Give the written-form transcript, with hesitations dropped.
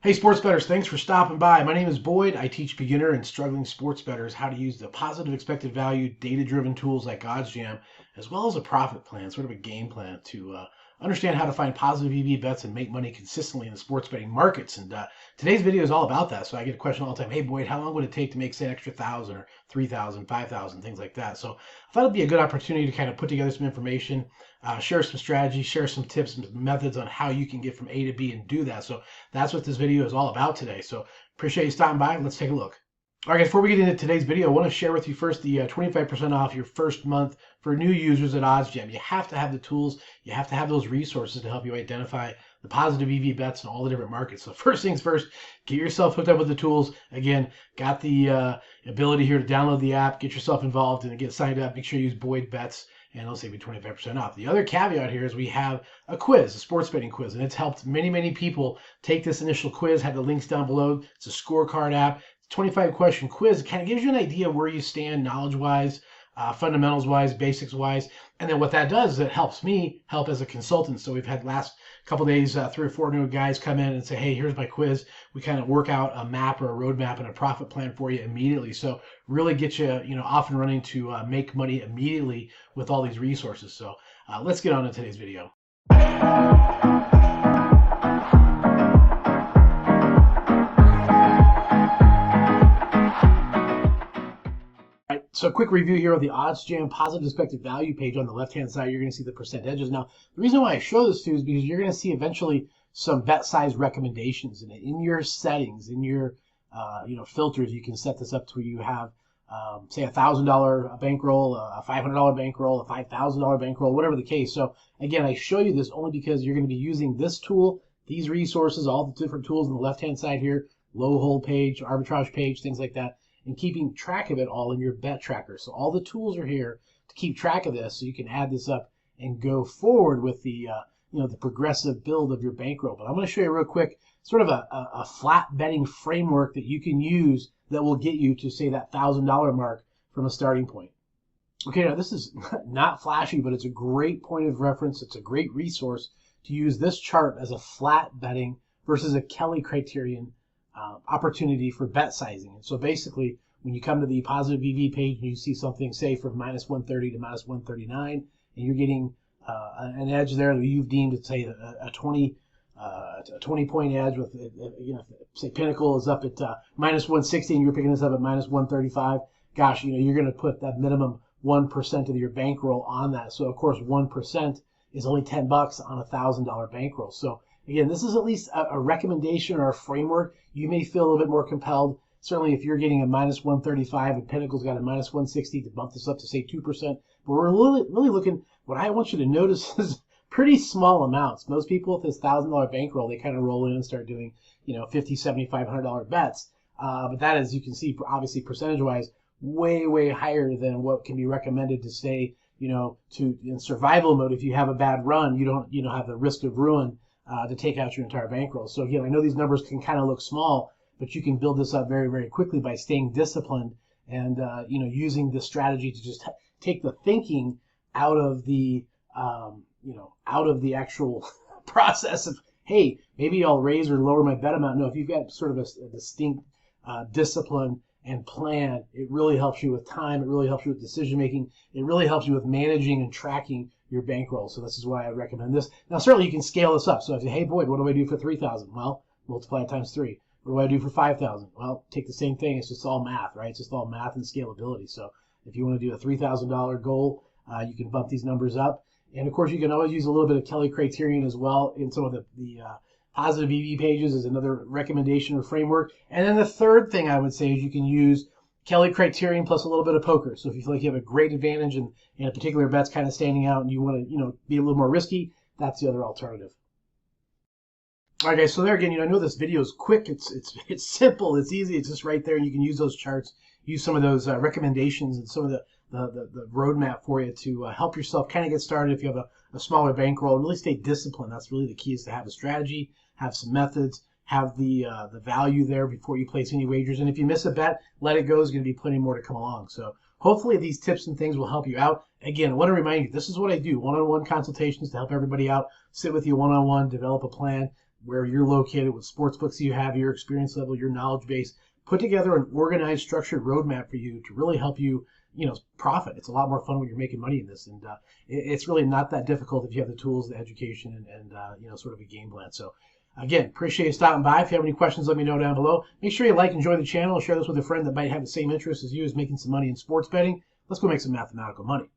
Hey, sports bettors, thanks for stopping by. My name is Boyd. I teach beginner and struggling sports bettors how to use the positive expected value, data-driven tools like OddsJam, as well as a profit plan, sort of a game plan to understand how to find positive EV bets and make money consistently in the sports betting markets. And today's video is all about that. So I get a question all the time, hey, Boyd, how long would it take to make, say, an extra 1,000 or 3,000, 5,000, things like that? So I thought it'd be a good opportunity to kind of put together some information, share some strategies, share some tips and methods on how you can get from A to B and do that. So that's what this video is all about today. So appreciate you stopping by. Let's take a look. All right, guys, before we get into today's video, I want to share with you first the 25% off your first month for new users at OddsJam. You have to have the tools. You have to have those resources to help you identify the positive EV bets in all the different markets. So first things first, get yourself hooked up with the tools. Again, got the ability here to download the app, get yourself involved, and get signed up. Make sure you use Boyd Bets, and it'll save you 25% off. The other caveat here is we have a quiz, a sports betting quiz, and it's helped many, many people take this initial quiz. Have the links down below. It's a scorecard app. 25-question quiz. It kind of gives you an idea of where you stand knowledge-wise, fundamentals-wise, basics-wise. And then what that does is it helps me help as a consultant. So we've had last couple days, 3 or 4 new guys come in and say, hey, here's my quiz. We kind of work out a map or a roadmap and a profit plan for you immediately. So really get you, off and running to make money immediately with all these resources. So let's get on to today's video. So a quick review here of the OddsJam positive expected value page. On the left-hand side, you're going to see the percentages. Now, the reason why I show this to you is because you're going to see eventually some bet size recommendations in your settings, in your filters. You can set this up to where you have, say, $1,000 bankroll, a $500 bankroll, a $5,000 bankroll, whatever the case. So again, I show you this only because you're going to be using this tool, these resources, all the different tools on the left-hand side here, low hold page, arbitrage page, things like that, and keeping track of it all in your bet tracker. So all the tools are here to keep track of this, so you can add this up and go forward with the the progressive build of your bankroll. But I'm going to show you real quick sort of a flat betting framework that you can use that will get you to, say, that $1,000 mark from a starting point. Okay, now this is not flashy, but it's a great point of reference. It's a great resource to use this chart as a flat betting versus a Kelly criterion opportunity for bet sizing. And so basically, when you come to the positive EV page and you see something, say, from minus 130 to minus 139, and you're getting an edge there that you've deemed to, say, a 20 point edge with, say Pinnacle is up at minus 160 and you're picking this up at minus 135, gosh, you're going to put that minimum 1% of your bankroll on that. So of course 1% is only $10 on a $1,000 bankroll. So again, this is at least a recommendation or a framework. You may feel a little bit more compelled. Certainly if you're getting a minus 135 and Pinnacle's got a minus 160 to bump this up to, say, 2%. But we're really looking, what I want you to notice is pretty small amounts. Most people with this $1,000 bankroll, they kind of roll in and start doing, $50, $75, $100 bets. But that, as you can see, obviously percentage-wise, way, way higher than what can be recommended to stay, in survival mode. If you have a bad run, you don't, have the risk of ruin to take out your entire bankroll. So again, I know these numbers can kind of look small, but you can build this up very, very quickly by staying disciplined and using this strategy to just take the thinking out of the out of the actual process of, hey, maybe I'll raise or lower my bet amount. No, if you've got sort of a distinct discipline and plan, it really helps you with time. It really helps you with decision making. It really helps you with managing and tracking your bankroll. So this is why I recommend this. Now, certainly you can scale this up. So if you, hey, Boyd, what do I do for 3,000? Well, multiply it times 3. What do I do for 5,000? Well, take the same thing. It's just all math, right? It's just all math and scalability. So if you want to do a $3,000 goal, you can bump these numbers up. And of course, you can always use a little bit of Kelly criterion as well in some of the positive EV pages as another recommendation or framework. And then the third thing I would say is you can use Kelly criterion plus a little bit of poker. So if you feel like you have a great advantage and a particular bet's kind of standing out and you want to be a little more risky, that's the other alternative. All right, guys, so there again, I know this video is quick. It's simple. It's easy. It's just right there. You can use those charts, use some of those recommendations and some of the roadmap for you to help yourself kind of get started if you have a smaller bankroll. Really stay disciplined. That's really the key, is to have a strategy, have some methods, have the value there before you place any wagers. And if you miss a bet, let it go. There's going to be plenty more to come along. So hopefully these tips and things will help you out. Again, I want to remind you, this is what I do. One-on-one consultations to help everybody out, sit with you one-on-one, develop a plan. where you're located, what sports books you have, your experience level, your knowledge base, put together an organized, structured roadmap for you to really help you, profit. It's a lot more fun when you're making money in this, and it's really not that difficult if you have the tools, the education, and sort of a game plan. So, again, appreciate you stopping by. If you have any questions, let me know down below. Make sure you like and join the channel. Share this with a friend that might have the same interest as you as making some money in sports betting. Let's go make some mathematical money.